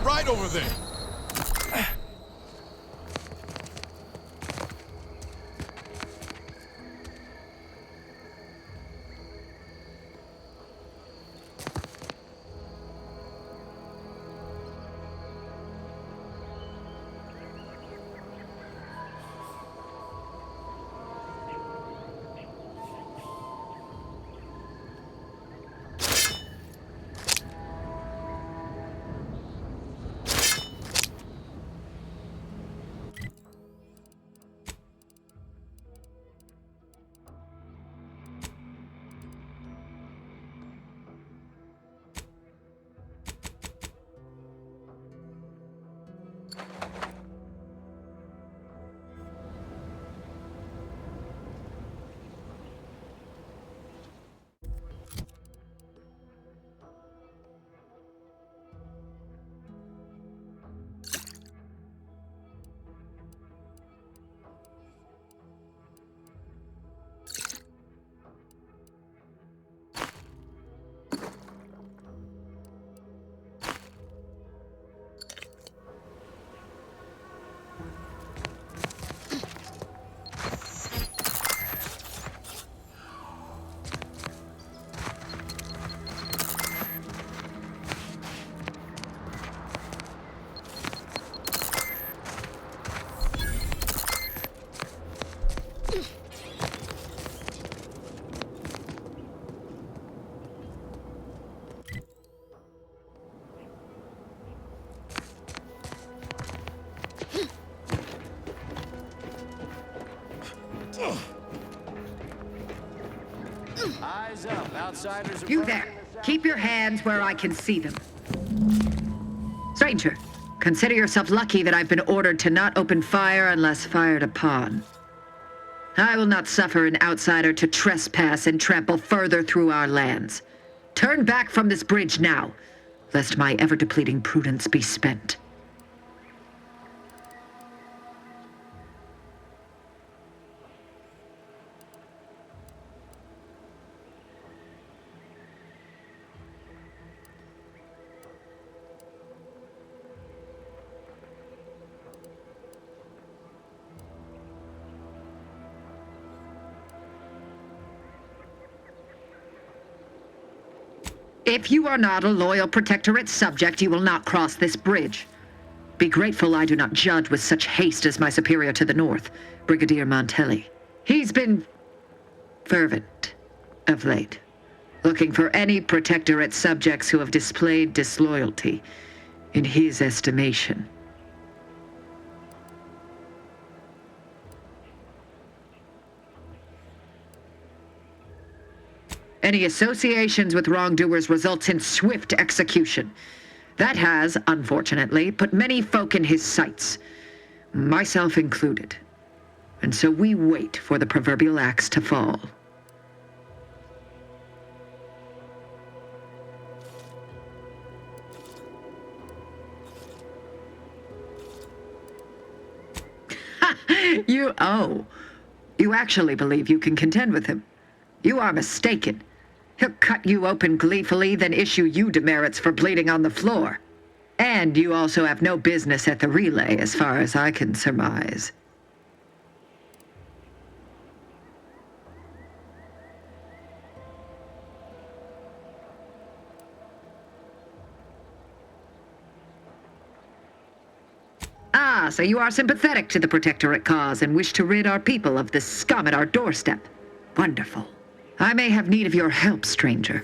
right over there. Eyes up, outsiders are... You there. Keep your hands where I can see them. Stranger, consider yourself lucky that I've been ordered to not open fire unless fired upon. I will not suffer an outsider to trespass and trample further through our lands. Turn back from this bridge now, lest my ever-depleting prudence be spent. If you are not a loyal Protectorate subject, you will not cross this bridge. Be grateful I do not judge with such haste as my superior to the north, Brigadier Montelli. He's been fervent of late, looking for any Protectorate subjects who have displayed disloyalty in his estimation. Any associations with wrongdoers results in swift execution. That has, unfortunately, put many folk in his sights, myself included. And so we wait for the proverbial axe to fall. You actually believe you can contend with him. You are mistaken. He'll cut you open gleefully, then issue you demerits for bleeding on the floor. And you also have no business at the relay, as far as I can surmise. Ah, so you are sympathetic to the Protectorate cause and wish to rid our people of this scum at our doorstep. Wonderful. I may have need of your help, stranger,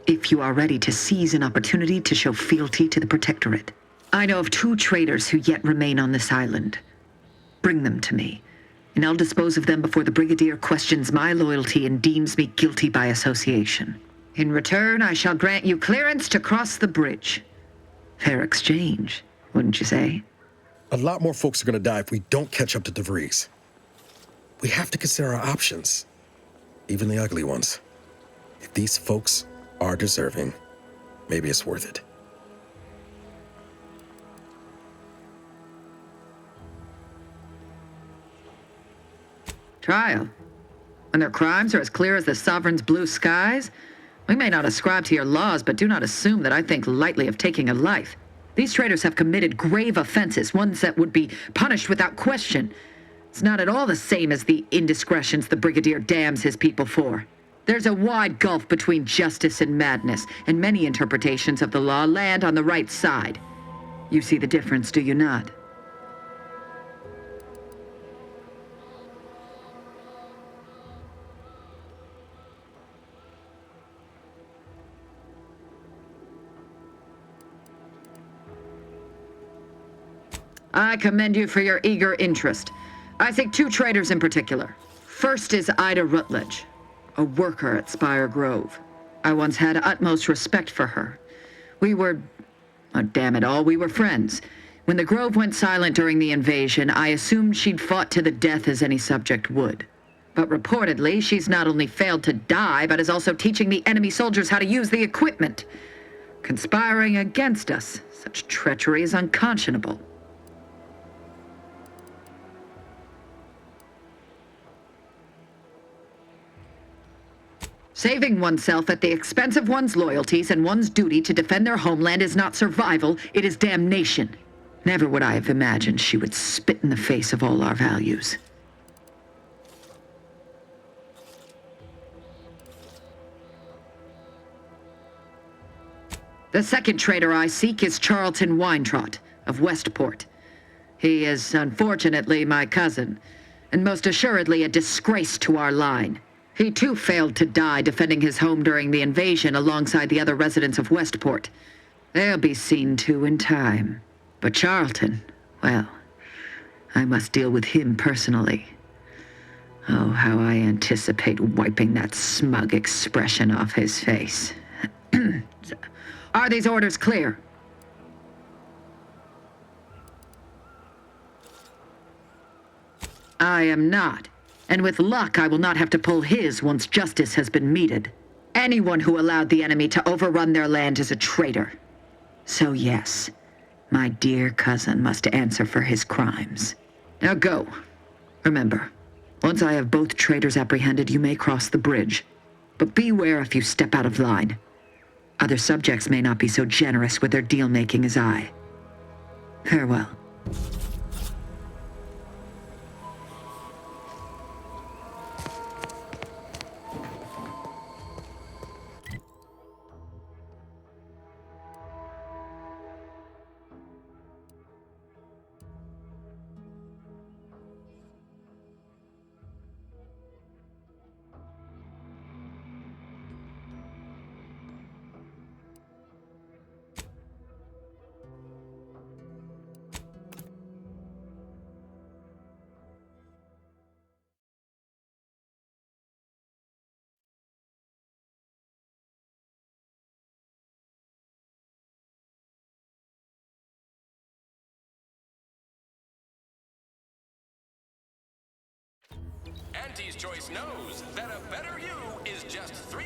if you are ready to seize an opportunity to show fealty to the Protectorate. I know of 2 traitors who yet remain on this island. Bring them to me, and I'll dispose of them before the Brigadier questions my loyalty and deems me guilty by association. In return, I shall grant you clearance to cross the bridge. Fair exchange, wouldn't you say? A lot more folks are gonna die if we don't catch up to DeVries. We have to consider our options. Even the ugly ones. If these folks are deserving, maybe it's worth it. Trial. When their crimes are as clear as the Sovereign's blue skies, we may not ascribe to your laws, but do not assume that I think lightly of taking a life. These traitors have committed grave offenses, ones that would be punished without question. It's not at all the same as the indiscretions the Brigadier damns his people for. There's a wide gulf between justice and madness, and many interpretations of the law land on the right side. You see the difference, do you not? I commend you for your eager interest. I think two traitors in particular. First is Ida Rutledge, a worker at Spire Grove. I once had utmost respect for her. We were, oh, damn it all, we were friends. When the Grove went silent during the invasion, I assumed she'd fought to the death as any subject would. But reportedly, she's not only failed to die, but is also teaching the enemy soldiers how to use the equipment. Conspiring against us. Such treachery is unconscionable. Saving oneself at the expense of one's loyalties and one's duty to defend their homeland is not survival, it is damnation. Never would I have imagined she would spit in the face of all our values. The second traitor I seek is Charlton Weintraut of Westport. He is, unfortunately, my cousin, and most assuredly a disgrace to our line. He too failed to die defending his home during the invasion alongside the other residents of Westport. They'll be seen to in time. But Charlton, well, I must deal with him personally. Oh, how I anticipate wiping that smug expression off his face. Are these orders clear? I am not. And with luck, I will not have to pull his once justice has been meted. Anyone who allowed the enemy to overrun their land is a traitor. So yes, my dear cousin must answer for his crimes. Now go. Remember, once I have both traitors apprehended, you may cross the bridge. But beware if you step out of line. Other subjects may not be so generous with their deal-making as I. Farewell. Auntie's Choice knows that a better you is just 3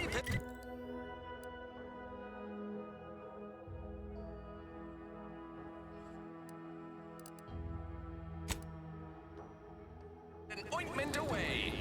an ointment away.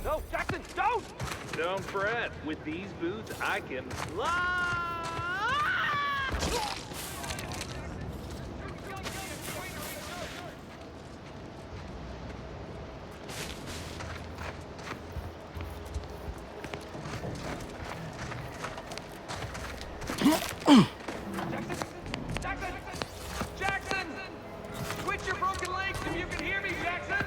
No, Jackson, don't! Don't fret. With these boots, I can fly! Jackson! Jackson! Quit your broken legs if you can hear me, Jackson!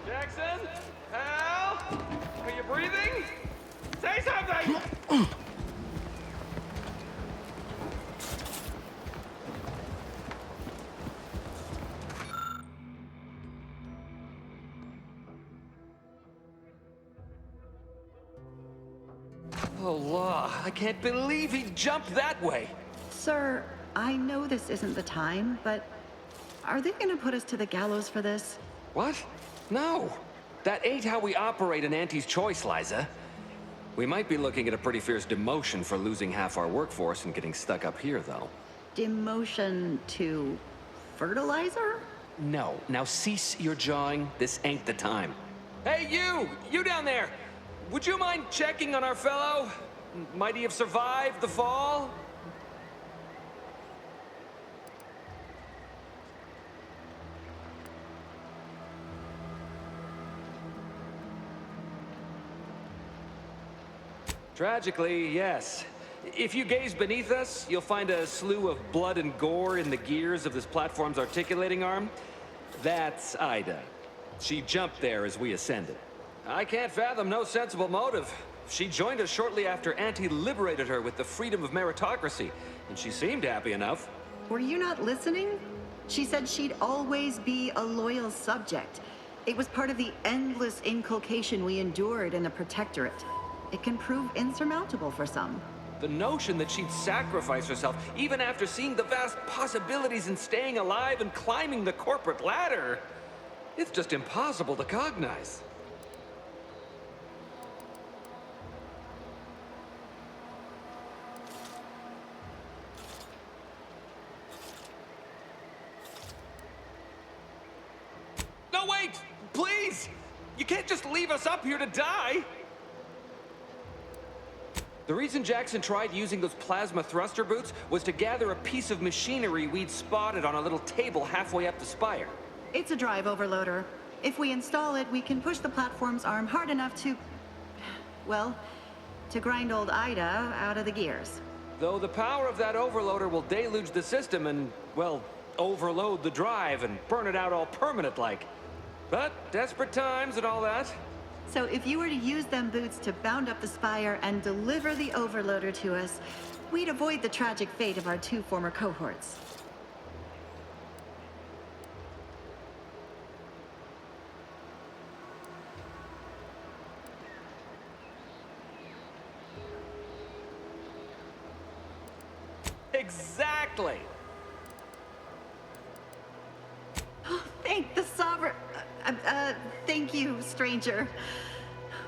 Jackson? Hal? Are you breathing? Say something! Oh, law. I can't believe he jumped that way. Sir, I know this isn't the time, but are they gonna put us to the gallows for this? What? No. That ain't how we operate in Auntie's Choice, Liza. We might be looking at a pretty fierce demotion for losing half our workforce and getting stuck up here, though. Demotion to fertilizer? No. Now cease your jawing. This ain't the time. Hey, you! You down there! Would you mind checking on our fellow? Might he have survived the fall? Tragically, yes. If you gaze beneath us, you'll find a slew of blood and gore in the gears of this platform's articulating arm. That's Ida. She jumped there as we ascended. I can't fathom no sensible motive. She joined us shortly after Auntie liberated her with the freedom of meritocracy, and she seemed happy enough. Were you not listening? She said she'd always be a loyal subject. It was part of the endless inculcation we endured in the Protectorate. It can prove insurmountable for some. The notion that she'd sacrifice herself, even after seeing the vast possibilities in staying alive and climbing the corporate ladder, it's just impossible to cognize. No, wait! Please! You can't just leave us up here to die! The reason Jackson tried using those plasma thruster boots was to gather a piece of machinery we'd spotted on a little table halfway up the spire. It's a drive overloader. If we install it, we can push the platform's arm hard enough to... well, to grind old Ida out of the gears. Though the power of that overloader will deluge the system and, well, overload the drive and burn it out all permanent-like. But desperate times and all that. So if you were to use them boots to bound up the spire and deliver the overloader to us, we'd avoid the tragic fate of our two former cohorts. Exactly! Thank the Sovereign... thank you, stranger.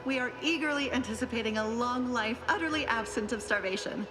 We are eagerly anticipating a long life utterly absent of starvation.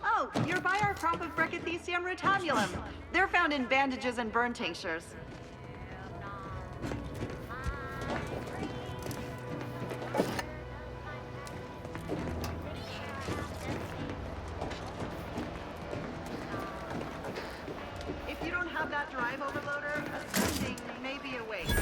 Oh, you're by our crop of Brachythecium rotabulum. They're found in bandages and burn tinctures. If you don't have that drive overloader, ascending may be a waste.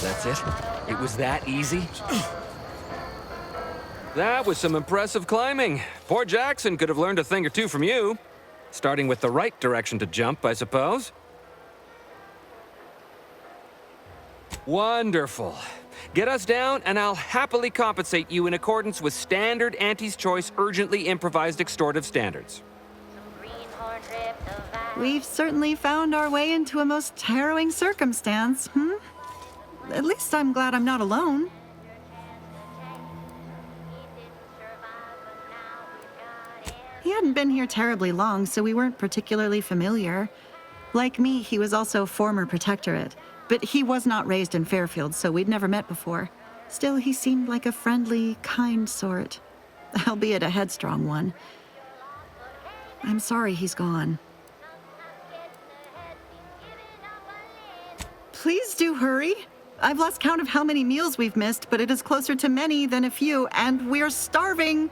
That's it? It was that easy? That was some impressive climbing. Poor Jackson could have learned a thing or two from you. Starting with the right direction to jump, I suppose. Wonderful. Get us down, and I'll happily compensate you in accordance with standard Auntie's Choice urgently improvised extortive standards. We've certainly found our way into a most harrowing circumstance, At least I'm glad I'm not alone. He hadn't been here terribly long, so we weren't particularly familiar. Like me, he was also former protectorate, but he was not raised in Fairfield, so we'd never met before. Still, he seemed like a friendly, kind sort, albeit a headstrong one. I'm sorry he's gone. Please do hurry. I've lost count of how many meals we've missed, but it is closer to many than a few, and we're starving.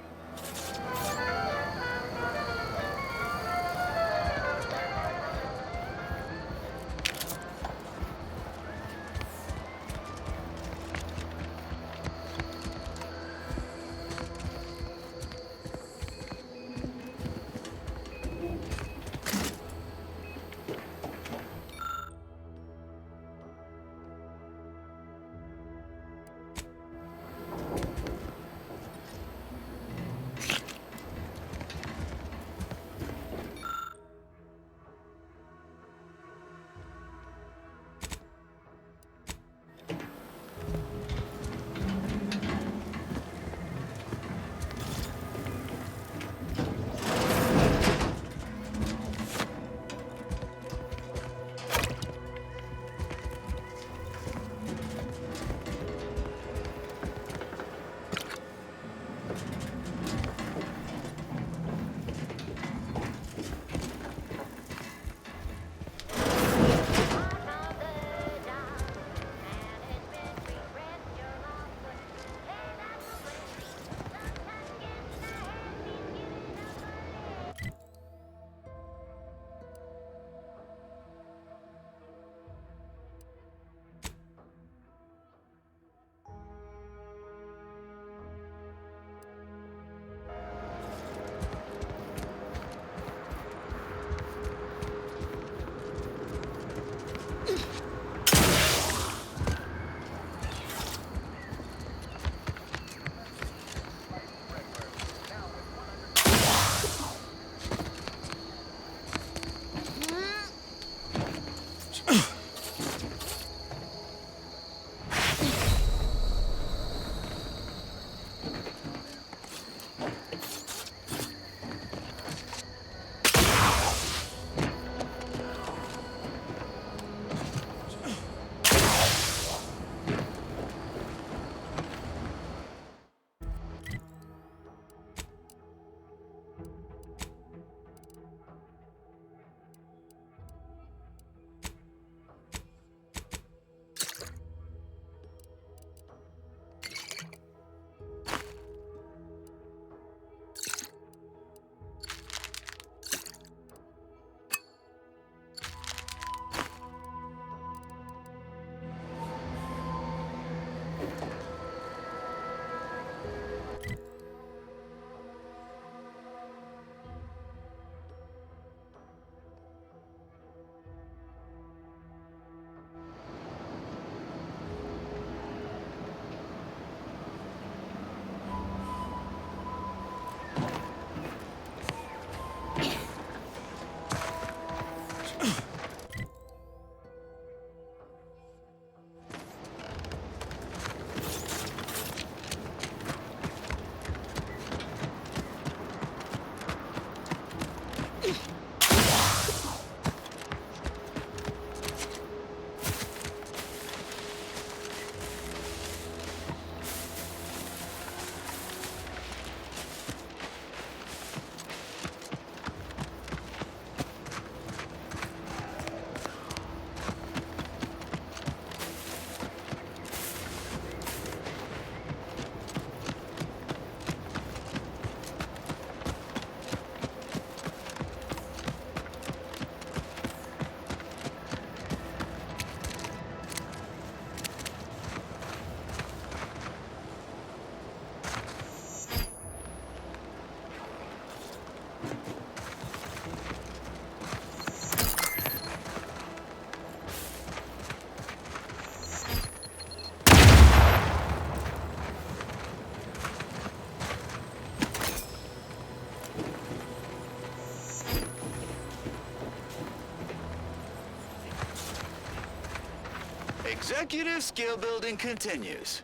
Executive skill building continues.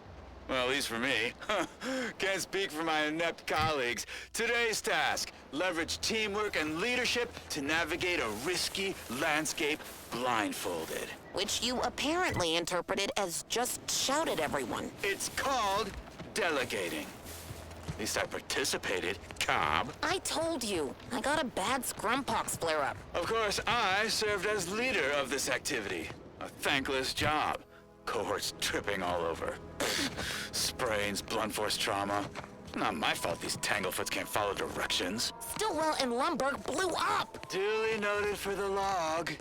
Well, at least for me. Can't speak for my inept colleagues. Today's task, leverage teamwork and leadership to navigate a risky landscape blindfolded. Which you apparently interpreted as just shout at everyone. It's called delegating. At least I participated, Cobb. I told you, I got a bad scrumpox flare-up. Of course, I served as leader of this activity. A thankless job. Cohorts tripping all over. Sprains, blunt force trauma. Not my fault these tanglefoots can't follow directions. Stillwell and Lumberg blew up! Duly noted for the log.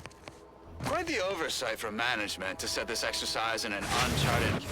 Quite the oversight from management to set this exercise in an uncharted...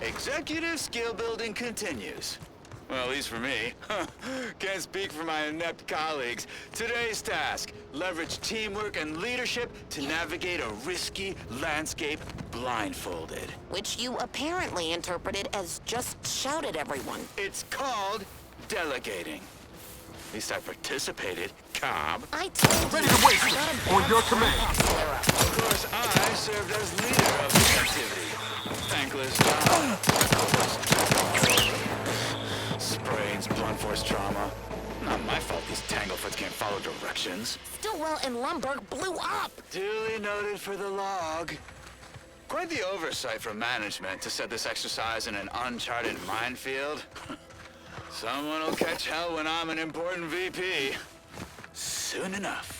Executive skill building continues. Well, at least for me. Can't speak for my inept colleagues. Today's task, leverage teamwork and leadership to navigate a risky landscape blindfolded. Which you apparently interpreted as just shout at everyone. It's called delegating. At least I participated, Cobb. I told Ready you, to wait I got a on bad your command. scrumpox flare-up. Of course, I served as leader of this activity. Thankless job. Sprains, blunt force trauma. Not my fault these tanglefoots can't follow directions. Stillwell and Lumberg blew up! Duly noted for the log. Quite the oversight from management to set this exercise in an uncharted minefield. Someone will catch hell when I'm an important VP. Soon enough.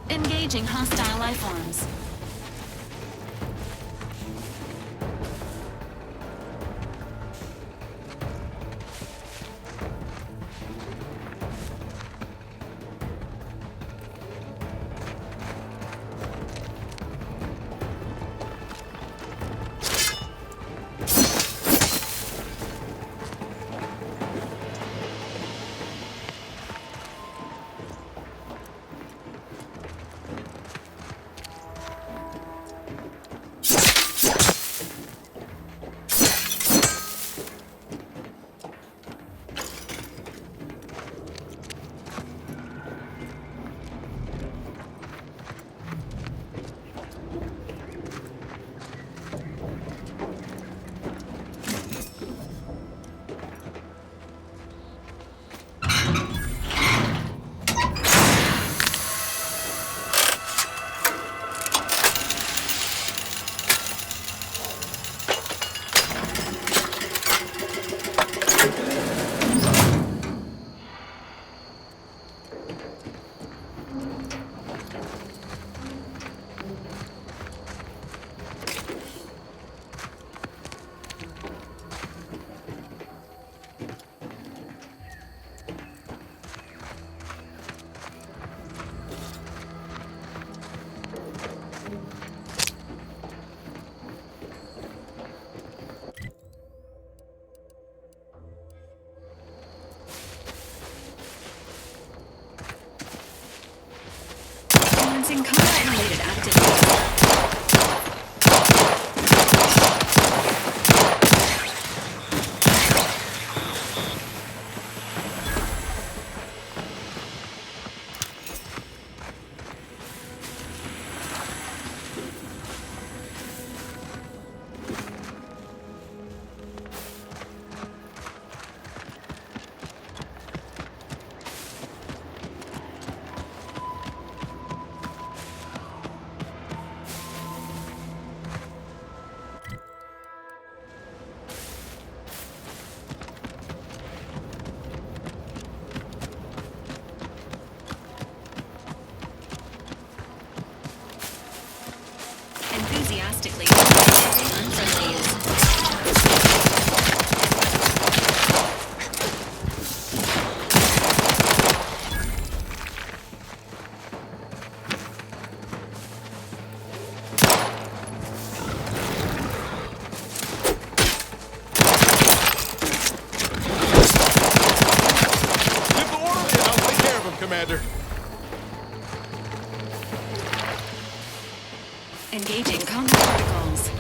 Engaging hostile life forms. Experiencing combat-related activity. Enthusiastically unfriendly use. Give the order and I'll take care of him, Commander. Engaging combat protocols.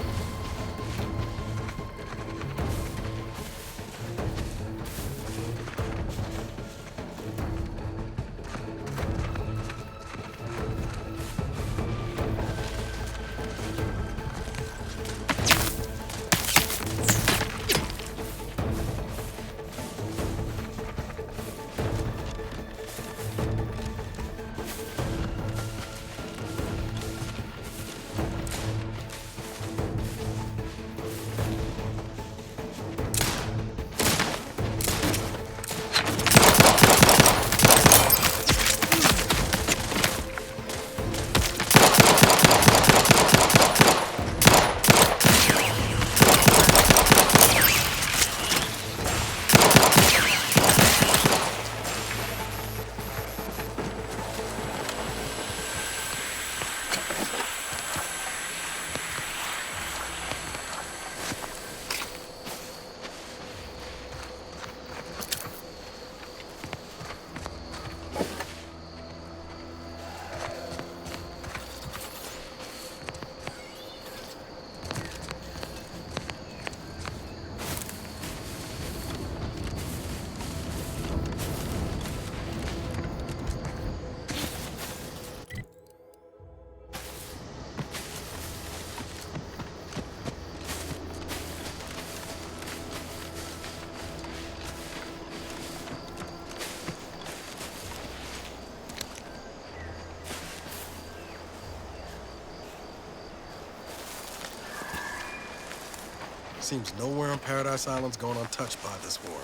Seems nowhere on Paradise Island's going untouched by this war.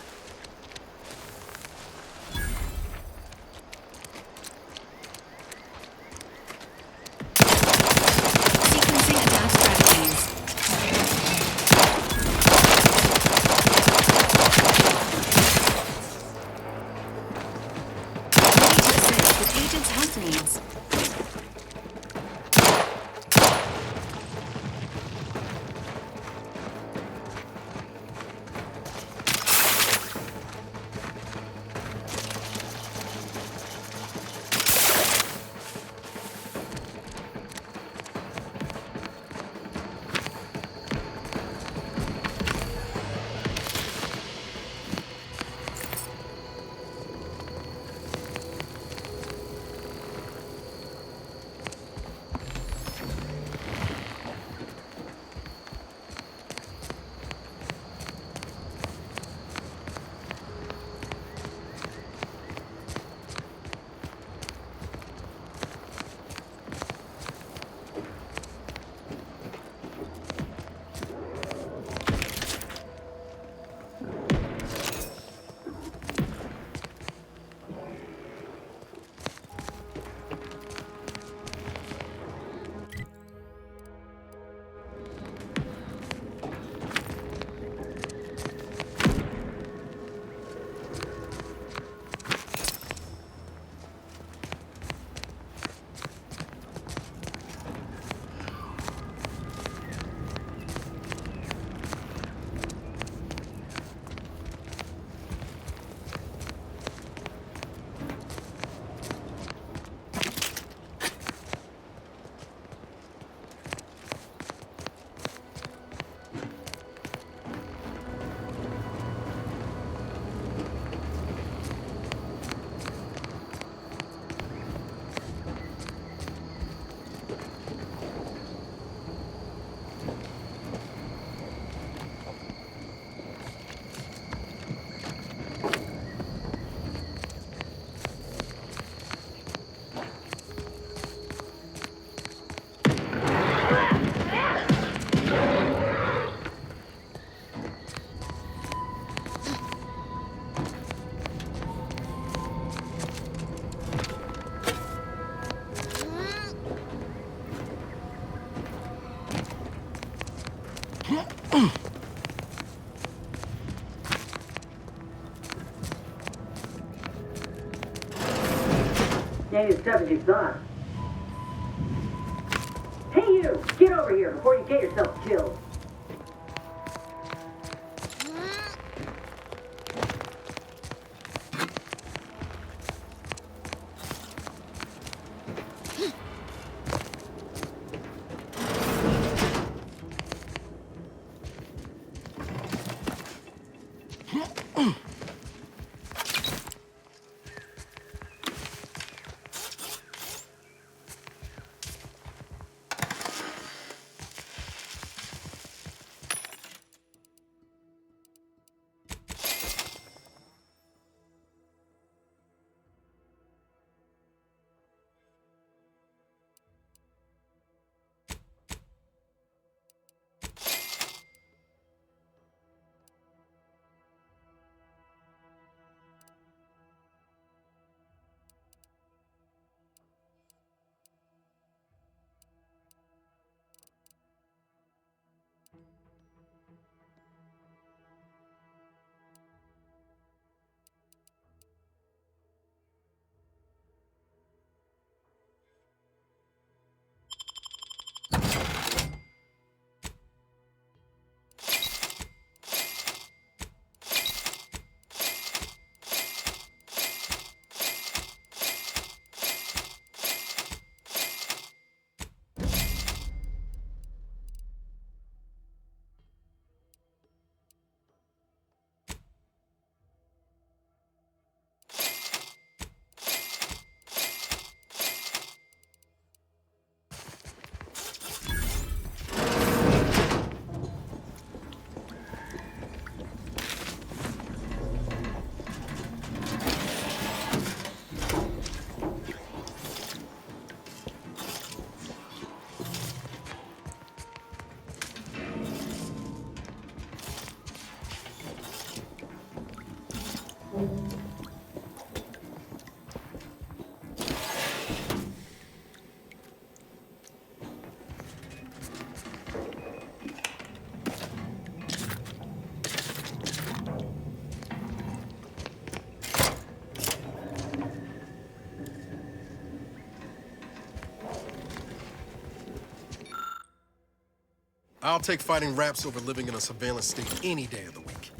its health needs. Ain't as tough as you thought. Hey you! Get over here before you get yourself killed. I'll take fighting raps over living in a surveillance state any day of the week.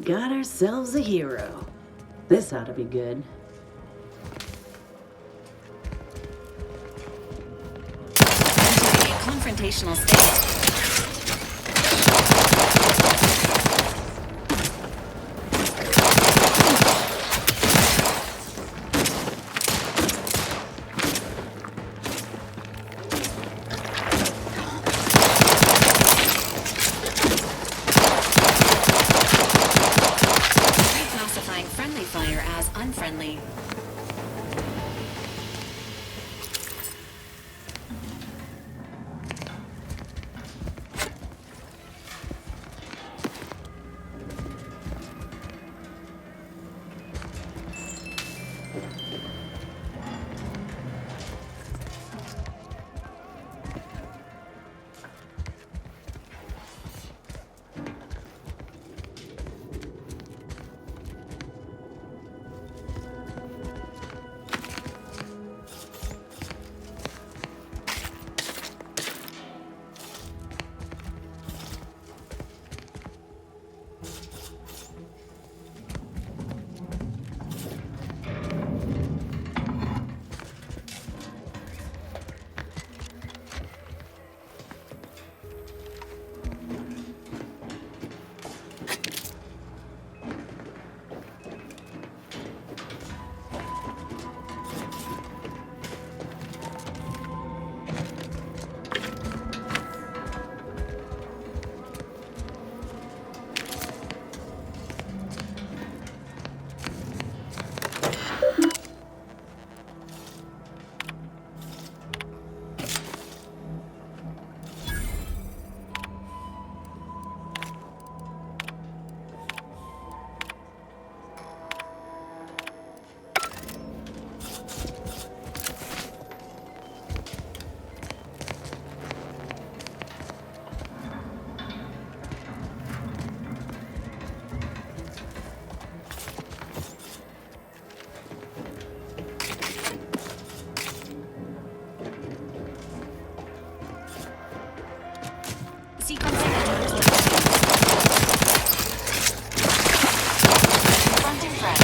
got ourselves a hero. This ought to be good. Entering a confrontational state. Reclassifying friendly fire as unfriendly. Sequencing attack. Confronting threat.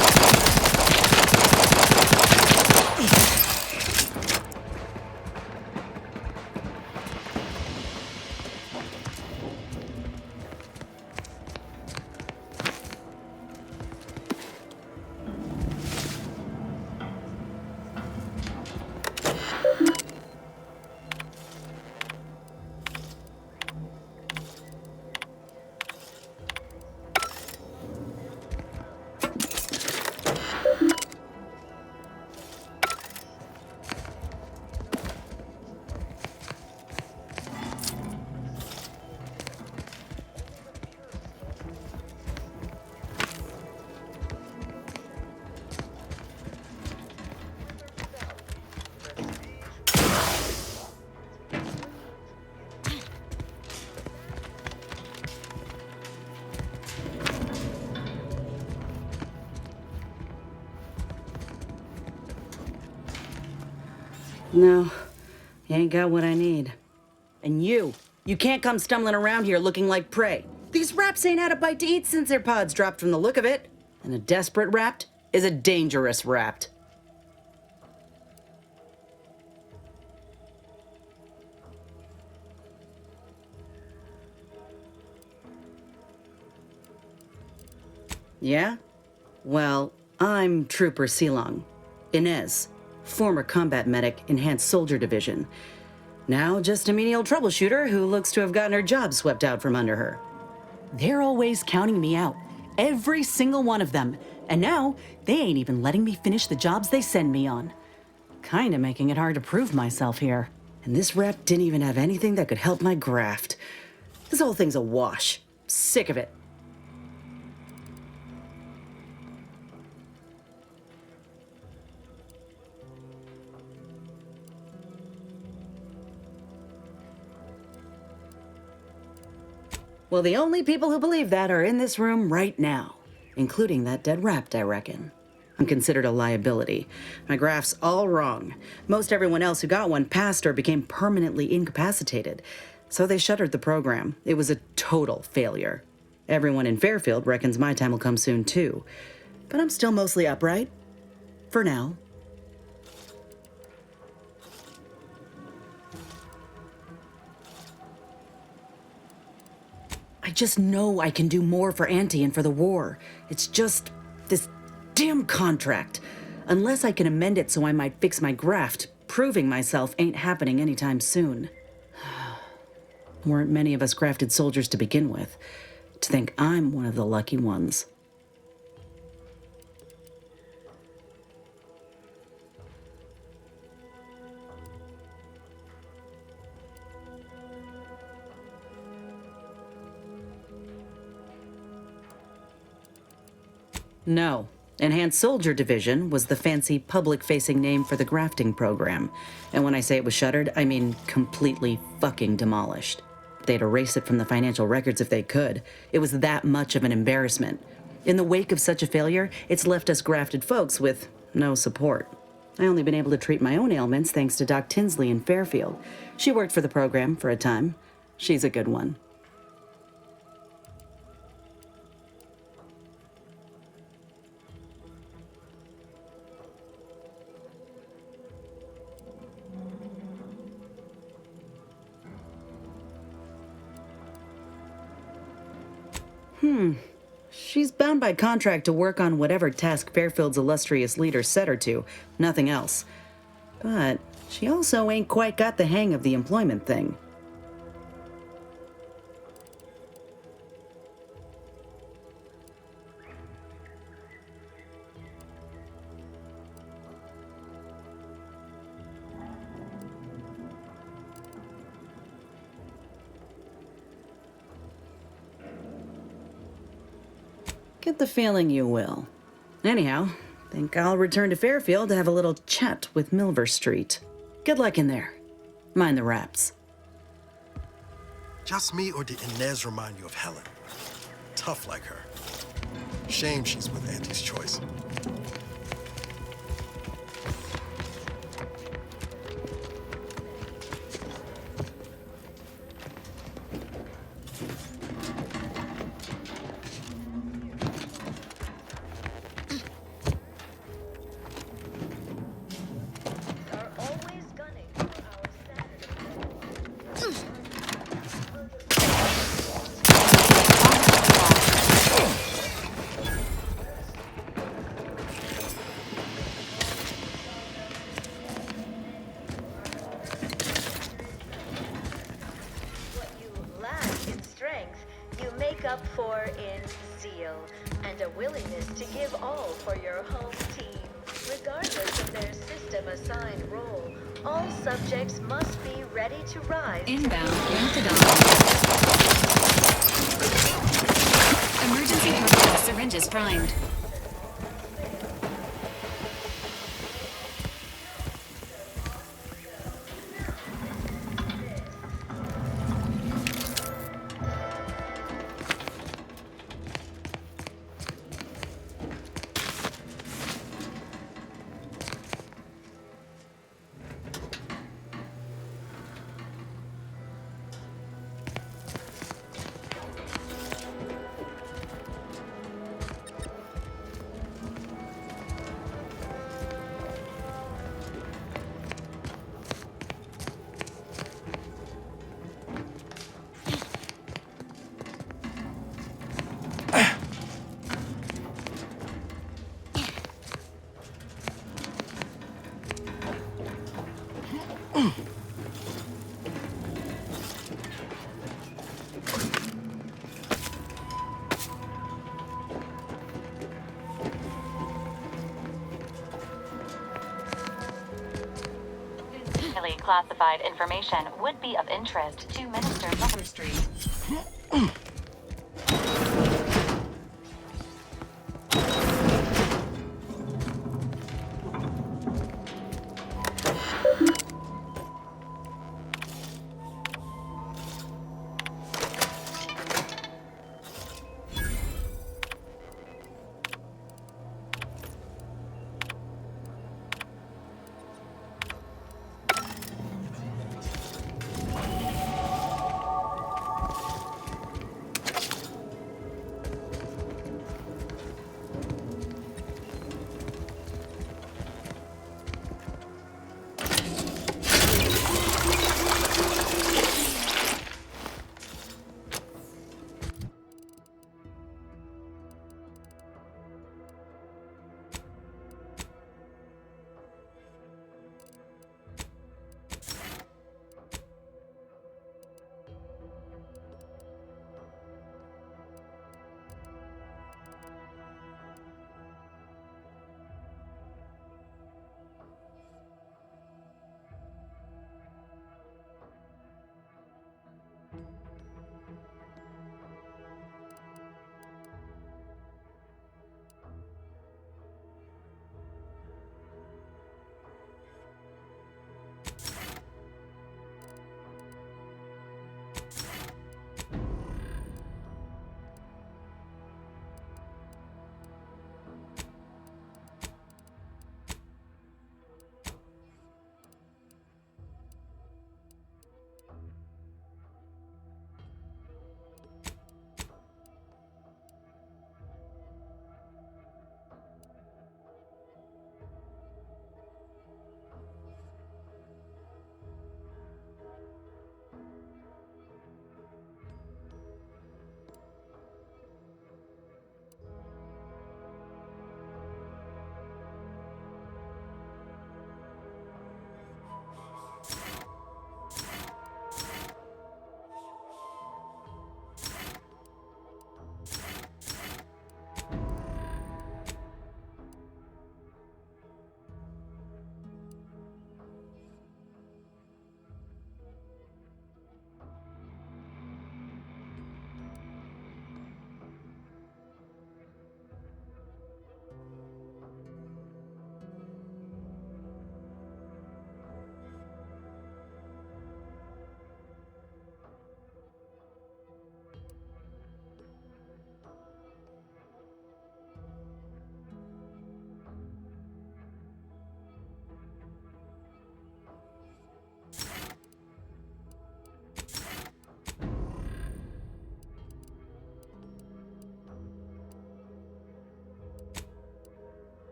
No, you ain't got what I need. And you can't come stumbling around here looking like prey. These raps ain't had a bite to eat since their pods dropped from the look of it. And a desperate rapt is a dangerous rapt. Yeah? Well, I'm Trooper Silong. Inez, former combat medic, Enhanced Soldier Division. Now just a menial troubleshooter who looks to have gotten her job swept out from under her. They're always counting me out. Every single one of them. And now, they ain't even letting me finish the jobs they send me on. Kinda making it hard to prove myself here. And this rep didn't even have anything that could help my graft. This whole thing's a wash. Sick of it. Well, the only people who believe that are in this room right now, including that dead rapt, I reckon. I'm considered a liability. My graph's all wrong. Most everyone else who got one passed or became permanently incapacitated. So they shuttered the program. It was a total failure. Everyone in Fairfield reckons my time will come soon, too. But I'm still mostly upright. For now. I just know I can do more for Auntie and for the war. It's just this damn contract. Unless I can amend it so I might fix my graft, proving myself ain't happening anytime soon. Weren't many of us grafted soldiers to begin with. To think I'm one of the lucky ones. No. Enhanced Soldier Division was the fancy public-facing name for the grafting program. And when I say it was shuttered, I mean completely fucking demolished. They'd erase it from the financial records if they could. It was that much of an embarrassment. In the wake of such a failure, it's left us grafted folks with no support. I only been able to treat my own ailments thanks to Doc Tinsley in Fairfield. She worked for the program for a time. She's a good one. She's bound by contract to work on whatever task Fairfield's illustrious leader set her to, nothing else. But she also ain't quite got the hang of the employment thing. Get the feeling you will. Anyhow, think I'll return to Fairfield to have a little chat with Milver Street. Good luck in there. Mind the raps. Just me, or did Inez remind you of Helen? Tough like her. Shame she's with Auntie's choice. Up for in zeal and a willingness to give all for your home team. Regardless of their system-assigned role, all subjects must be ready to rise. Inbound, Lanthodon. Emergency protocol syringes primed. Classified information would be of interest to Minister Street.